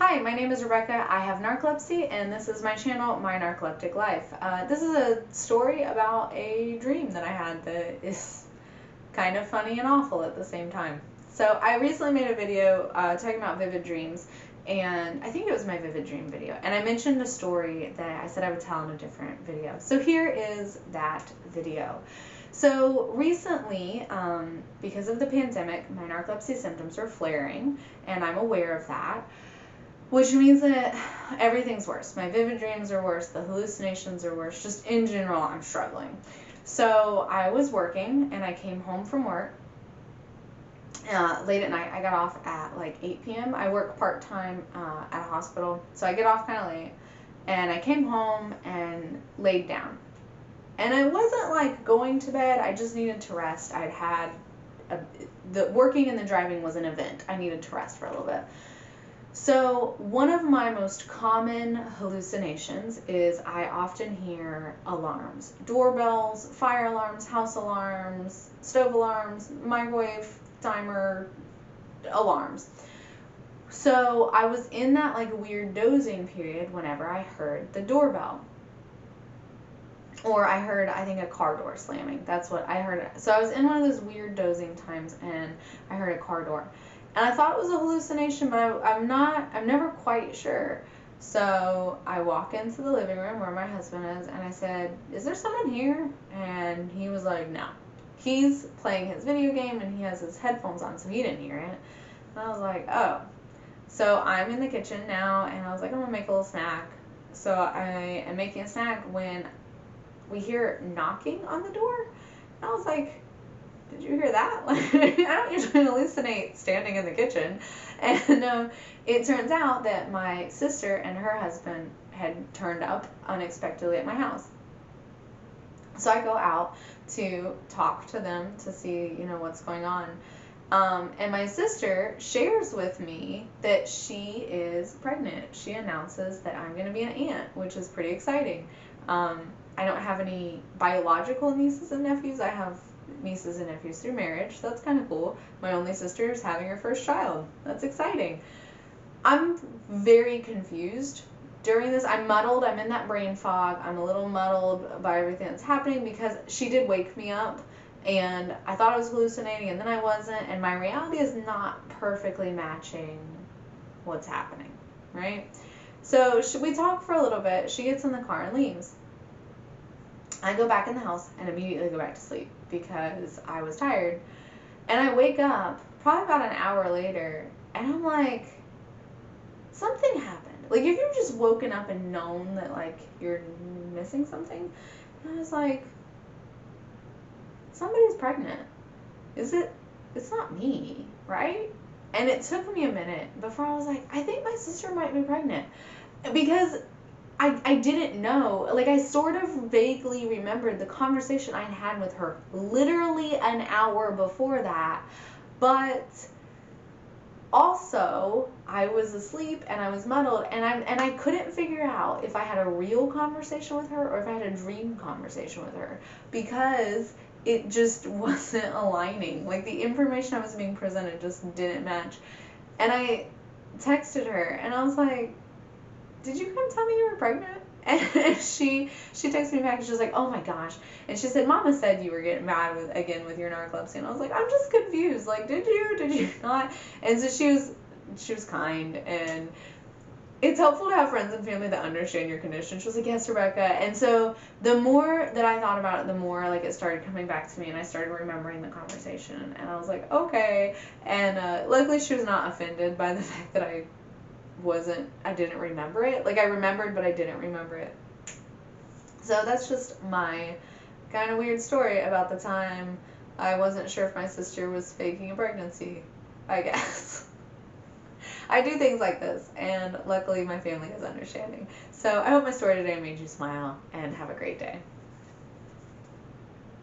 Hi, my name is Rebecca. I have narcolepsy, and this is my channel, My Narcoleptic Life. This is a story about a dream that I had that is kind of funny and awful at the same time. So I recently made a video talking about vivid dreams, and I think it was my vivid dream video, and I mentioned a story that I said I would tell in a different video. So here is that video. So recently, because of the pandemic, my narcolepsy symptoms are flaring, and I'm aware of that. Which means that everything's worse. My vivid dreams are worse, the hallucinations are worse, just in general I'm struggling. So I was working and I came home from work late at night. I got off at like 8 p.m. I work part-time at a hospital, so I get off kind of late. And I came home and laid down. And I wasn't like going to bed, I just needed to rest. I'd had, the working and the driving was an event. I needed to rest for a little bit. So one of my most common hallucinations is I often hear alarms, doorbells, fire alarms, house alarms, stove alarms, microwave timer alarms. So I was in that like weird dozing period whenever I heard the doorbell. Or I heard, I think, a car door slamming. That's what I heard. So I was in one of those weird dozing times and I heard a car door. And I thought it was a hallucination, but I'm never quite sure. So I walk into the living room where my husband is, and I said, "Is there someone here?" And he was like, "No." He's playing his video game, and he has his headphones on, so he didn't hear it. And I was like, oh. So I'm in the kitchen now, and I was like, I'm going to make a little snack. So I am making a snack when we hear knocking on the door. And I was like, did you hear that? Like, I don't usually hallucinate standing in the kitchen. And it turns out that my sister and her husband had turned up unexpectedly at my house. So I go out to talk to them to see, what's going on. And my sister shares with me that she is pregnant. She announces that I'm going to be an aunt, which is pretty exciting. I don't have any biological nieces and nephews. I have nieces and nephews through marriage. So that's kind of cool. My only sister is having her first child. That's exciting. I'm very confused during this. I'm muddled. I'm in that brain fog. I'm a little muddled by everything that's happening because she did wake me up and I thought I was hallucinating and then I wasn't, and my reality is not perfectly matching what's happening, right? So we talk for a little bit. She gets in the car and leaves. I go back in the house and immediately go back to sleep because I was tired. And I wake up probably about an hour later and I'm like, something happened. Like, if you've just woken up and known that, like, you're missing something. And I was like, somebody's pregnant. Is it? It's not me, right? And it took me a minute before I was like, I think my sister might be pregnant. Because I didn't know. Like, I sort of vaguely remembered the conversation I had with her literally an hour before that. But also, I was asleep and I was muddled, and I couldn't figure out if I had a real conversation with her or if I had a dream conversation with her, because it just wasn't aligning. Like, the information I was being presented just didn't match. And I texted her and I was like, did you come tell me you were pregnant? And she texted me back and she was like, oh my gosh. And she said, Mama said you were getting mad with your narcolepsy. And I was like, I'm just confused. Like, did you not? And so she was kind, and it's helpful to have friends and family that understand your condition. She was like, yes, Rebecca. And so the more that I thought about it, the more like it started coming back to me, and I started remembering the conversation, and I was like, okay. And luckily she was not offended by the fact that I didn't remember it. Like, I remembered, but I didn't remember it. So that's just my kind of weird story about the time I wasn't sure if my sister was faking a pregnancy, I guess. I do things like this, and luckily my family is understanding. So I hope my story today made you smile, and have a great day.